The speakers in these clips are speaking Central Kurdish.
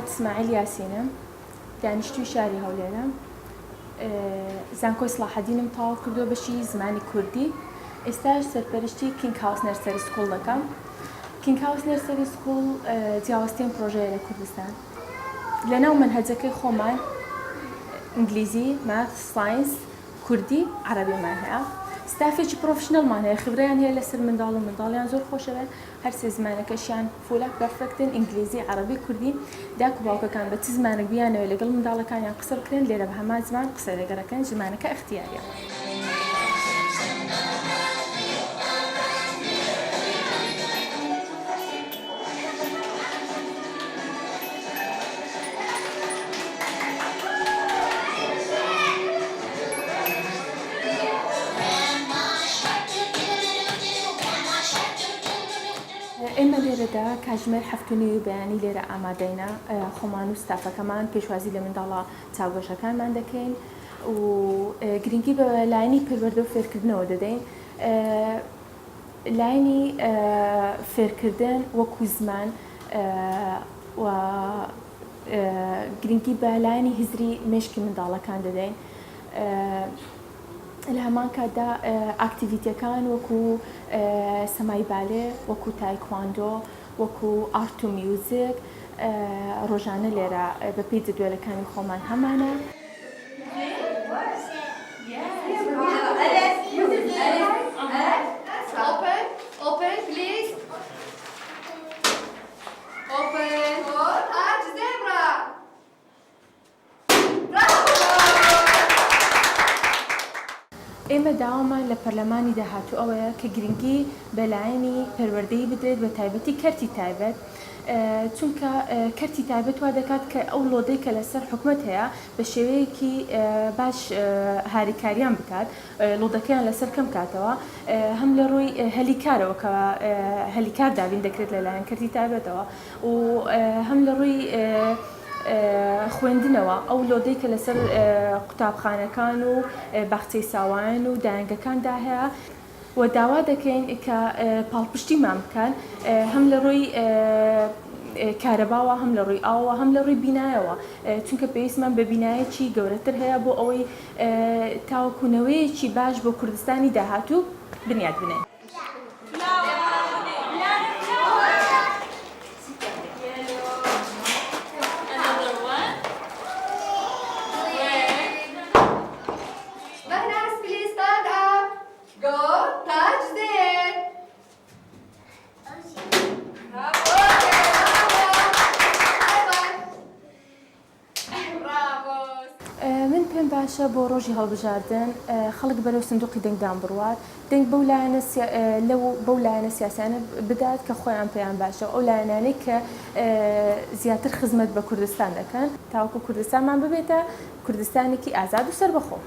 اسماعیل یاسینم دانیشتوی شاری هەولێرم زانکۆی سڵاحەدینم تەواو کردووە بەشی زمانی کوردی ئێستاش سەرپەرشتی کینگ هاوس نەرسەری سکوڵ دەکەم کینگ هاوس نەرسەری سکوڵ جیاوازترین پرۆژەیە لە کوردستان لەناو منهەجەکەی خۆمان ئینگلیزی ماث ساینس کوردی عەرەبیمان هەیە ستافێکی پرۆفشنەڵمان هەیە خبرەیان هەیە لەسەر منداڵ و منداڵیان زۆر خۆشەوە هەر سێ زمانەکەشیان فولە پەرفێکتن ئینگلیزی عەرەبی کوردی داک و باوکەکان بە چ زمانێک بیانەوە لەگەڵ منداڵەکانیان قسە بکرێن لێرە بە هەمان زمان قسە لەگەڕەکەن زمانەکە ئەختیاریە ئێمە لێرەدا کاتژمێر 7:30 بەیانی لێرە ئامادەینە خۆمان و ستافەکەمان پێشوازی لە منداڵە چاوگۆشەکانمان دەکەین و گرنگی بە لاینی پەروەردە و فێرکردنەوە دەدەین لاینی فێرکردن وەکو زمان و گرنگی بە لاینی هزری مێشکی منداڵەکان دەدەین لە هەمان کاتدا ئاکتیڤیتیەکان وەکو سەمای بالێ وەکو تایکواندۆ وەکو ئارت و میوزیک ڕۆژانە لێرە بەپێی جدوێلەکانی خۆمان هەمانە Open, please. Open. Touch zebra. ئێمە داوامان لە پەرلەمانی داهاتوو ئەوەیە کە گرنگی بەلایەنی پەروەردەی بدرێت بە تایبەتی کەرتی تایبەت چونکە کەرتی تایبەت وا دەکات کە ئەو لۆدەی کە لەسەر حکومەت هەیە بە شێوەیەکی باش هاریکاریان بکات لۆدەکەیان لەسەر کەم کاتەوە هەم لە ڕووی هەلیکارەوە کە هەلیکار دابین دەکرێت لەلایەن کەرتی تایبەتەوە و هەم لە ڕووی خوێندنەوە ئەو لۆدەی کە لەسەر قوتابخانەکان و باخچەی ساوایان و دایانگەکاندا هەیە و داوا دەکەین کە پاڵپشتیمان بکەن هەم لە ڕووی کارەباوە هەم لە ڕووی ئاوە هەم لە ڕووی بینایەوە چونکە پێویستمان بە بینایەکی گەورەتر هەیە بۆ ئەوەی تاوەکوونەوەیەکی باش بۆ کوردستانی داهاتوو بنیاد بنێن من پێم باشە بۆ ڕۆژی هەڵبژاردن خەڵک بەرەو سندوقی دەنگدان بڕوات دەنگ بەو لایەنە سیاسیانە بدات کە خۆیان پێیان باشە ئەو لایەنانەی کە زیاتر خزمەت بە کوردستان دەکەن تاوەکو کوردستانمان ببێتە کوردستانێکی ئازاد و سەربەخۆ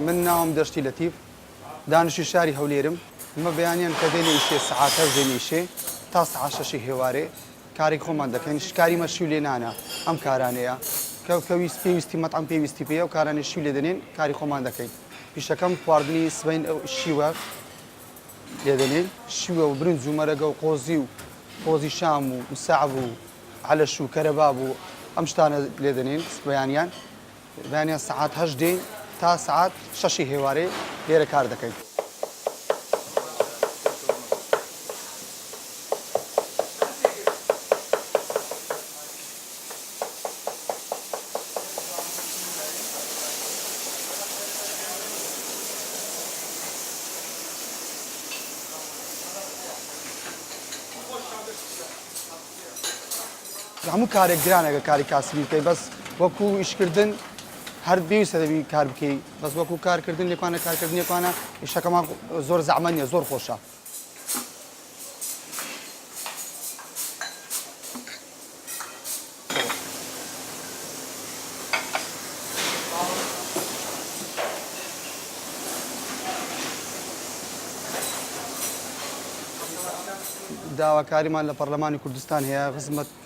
من ناوم دەشتی لەتیف دانیشتووی شاری هەولێرم ئمە بەیانیان کە دێنە ئیشێ سەعاتە دێنە ئیشێ تا سەعات 6 هێوارێ کارێک خۆمان دەکەین کاری مەشیو لێ نانە ئەم کارانەیە کە پێویستی مەتعەم پێویستی پێیە و کارانێ شیو لێ دەنێن کاری خۆمان دەکەین پیشەکەم خواردنی سبەین شیوە لێ دەنێن شیوە و برنج و مەرەگە و قۆزی شام و مساعب و عەلەش و کەرەباب و ئەم شتانە لێ دەنێن بەیانیان سەعات 8 دێن تا ساعت 6 هێوارێ لێرە کار دەکەین. هەموو کارێک گرانەکە کاری کاسبی بکەی بەس وەکو ئیشکردن هەر پێویستە دەبی کار بکەی بەس وەکو کارکردن لێکوانە کارکردن لێکوانە ئیشەکەمان زۆر زەحمەت نییە زۆر خۆشە. داواکاریمان لە پەرلەمانی کوردستان هەیە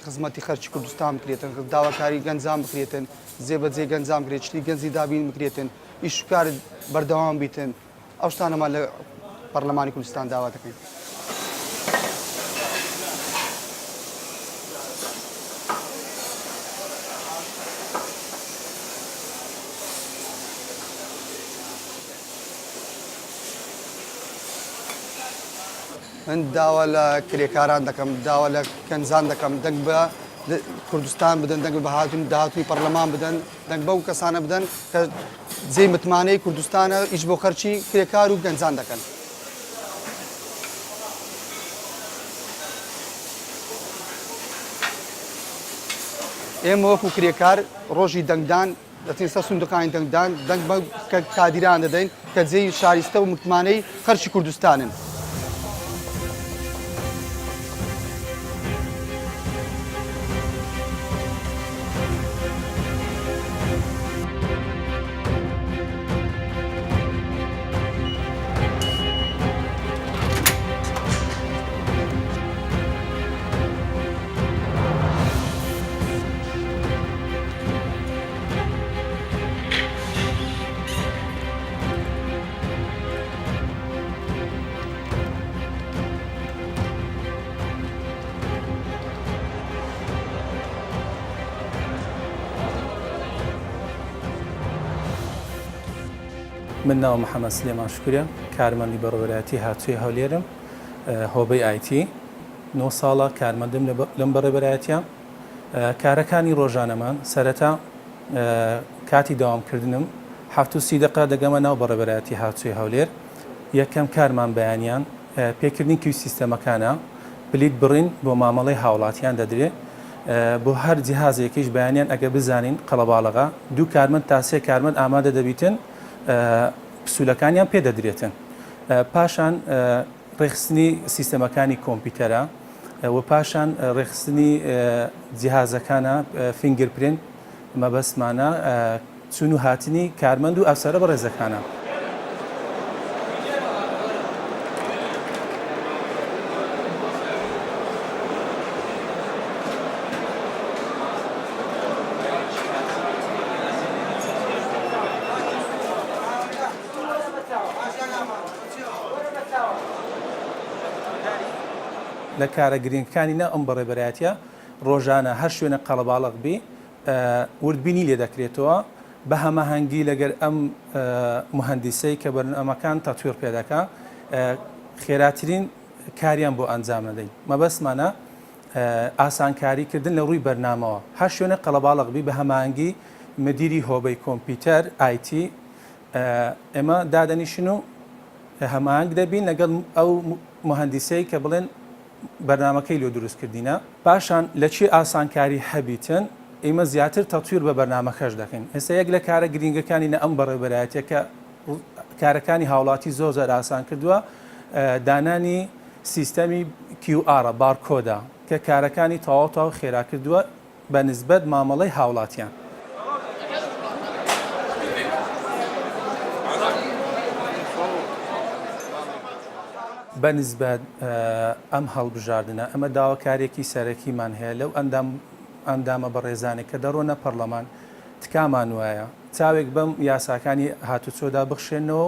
خزمەتی خەرچی کوردستان بکرێتن داواکاری گەنجام بکرێتن جێبەجێ گەنجام بکرێت شتی گەنجی دابین بکرێتن ئیشکار بەردەوام بیتن ئەو شتانەمان لە پەرلەمانی کوردستان داوا دەکەین. من داوا لە کرێکاران دەکەم داوا لە کەنجان دەکەم دەنگ بە کوردستان بدەن دەنگ بە داهاتوی پەرلەمان بدەن دەنگ بەو کەسانە بدەن کە جێی متمانەی کوردستانە ئیش بۆ خەرچی کرێکار و گەنجان دەکەن. ئێمە وەکو کرێکار ڕۆژی دەنگدان دەچین سەر سندوقانی دەنگدان دەنگ بە کادیران دەدەین کە جێی شاریستە و متمانەی خەرچی کوردستانن. من ناو محەممەد سلێمان شکورە کارمەندی بەڕێوەبەرایەتی هاتووی هەولێرم هۆبەی ئایتی 9 ساڵە کارمەندم لەم بەڕێوەبەرایەتیە کارەکانی ڕۆژانەمان سەرەتا کاتی داوامکردنم 7 دقه دەگەمە ناو بەڕێوەبەرایەتی هاتووی هەولێر یەکەم کارمان بەیانیان پێکردنی کوی سیستەمەکانە بلیت بڕین بۆ مامەڵەی هاوڵاتیان دەدرێت بۆ هەر جیهازێکیش بەیانیان ئەگە بزانین قەڵەباڵغا دوو کارمەند تا سێ کارمەند ئامادە دەبیتن پسوولەکانیان پێدەدرێتن پاشان ڕێخستنی سیستەمەکانی کۆمپیوتەرە و پاشان ڕێخستنی جیهازەکانە فینگرپرینت مەبەستمانە چون و هاتنی کارمەند و ئەفسەرە بەڕێزەکانە. لە کارە گرنگەکانی نە ئەم بەڕێوەبەرایەتیە ڕۆژانە هەر شوێنە قەڵەباڵغ بی وردبینی لێ دەکرێتەوە بە هەماهەنگی لەگەر ئەم مهندسەی کە بەرنامەکان تەتویر پێدەکا خێراترین کاریان بۆ ئەنجام دەدەین. مەبەستمانە ئاسانکاریکردن لە ڕووی بەرنامەوە هەر شوێنە قەڵەباڵغ بی بە هەماهەنگی مدیری هۆبەی کۆمپیوتەر ئایتی ئێمە دادەنیشن و هەماهەنگ دەبین لەگەڵ ئەو مهندسەی کە بڵێن بەرنامەکەی لۆ دروستکردینە پاشان لە چی ئاسانکاری هەبیتن ئێمە زیاتر تەتویر بە بەرنامەکەش دەکەین. ئێستا یەک لە کارە گرنگەکانی نە ئەم بەڕێوەبەرایەتە کە کارەکانی هاوڵاتی زۆر ئاسان کردووە دانانی سیستەمی QR بارکۆدا کە کارەکانی تەواو خێرا کردووە بە نسبەت مامەڵەی هاوڵاتیان. بەنسبەت ئەم هەڵبژاردنە ئەمە داواکارێکی سەرەکیمان هەیە لەو ئەندامە بەڕێزانێک کە دەڕۆنە پەرلەمان تکامان وایە چاوێک بەم یاساکانی هاتوچۆدا بخشێنەوە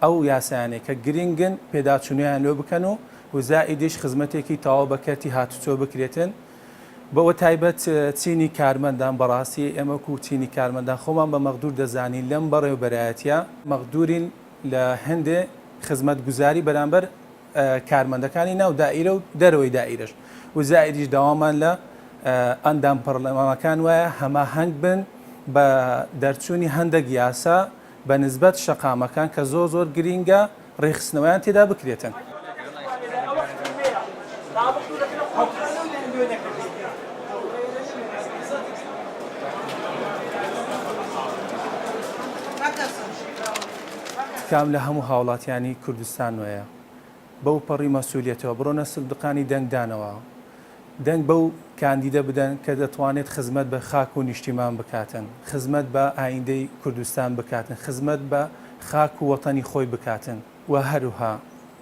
ئەو یاسایانێک کە گرنگن پێداچوونیان لێ بکەن و وزائیدیش خزمەتێکی تەواو بەکەتی هاتوچۆ بکرێتن بەوە تایبەت چینی کارمەندان بەڕاستی ئێمەکو چینی کارمەندان خۆمان بە مەغدور دەزانین لەم بەڕێوەبەرایەتیە مەغدورین لە هەندێ خزمەت گوزاری بەرامبەر کارمەندەکانی ناو دائیرە و دەرەوەی دائیرەش وزائیدیش داوامان لە ئەندام پەرلەمانەکان وایە هەماهەنگ بن بە دەرچوونی هەندێک یاسا بە نسبەت شەقامەکان کە زۆر گرینگە ڕێخستنەوەیان تێدا بکرێتن. کام لە هەموو هاوڵاتیانی کوردستان وەیە بەو پەڕی مەسئولیەتەوە بڕۆنە سندوقانی دەنگدانەوە دەنگ بەو کاندیدە بدەن کە دەتوانێت خزمەت بە خاک و نیشتیمان بکاتن خزمەت بە ئایندەی کوردستان بکاتن خزمەت بە خاک و وەتەنی خۆی بکاتن و هەروها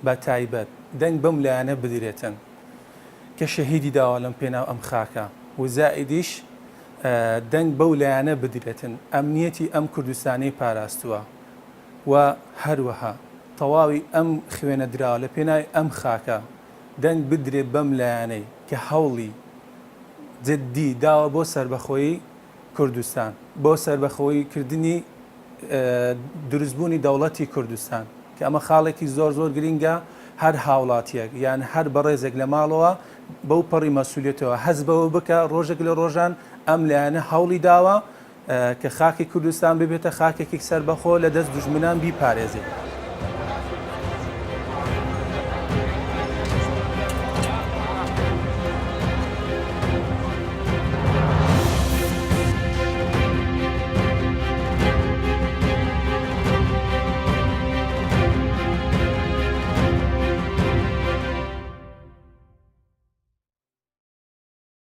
بە تایبەت دەنگ بەم لایەنە بدرێتن کە شەهیدی داوە لەم پێناو ئەم خاکە و زائیدیش دەنگ بەو لایەنە بدرێتن ئەمنیەتی ئەم کوردستانی پاراستووە و هەروەها تەواوی ئەم خوێنە دراوە لە پێناوی ئەم خاکە دەنگ بدرێ بەم لایەنەی کە هەوڵی جددی داوە بۆ سربەخۆیی کوردستان بۆ سربەخۆیی کردنی دروستبوونی دەوڵەتی کوردستان کە ئەمە خاڵێکی زۆر گرینگە هەر هاوڵاتیەک یان هەر بەڕێزێک لە ماڵەوە بەو پەڕی مەسئولیەتەوە حەز بەوە بکە ڕۆژێک لە ڕۆژان ئەم لایەنە هەوڵی داوە کە خاکی کوردستان ببێتە خاکێکی سربەخۆ لە دەست دوژمنان بیپارێزێت.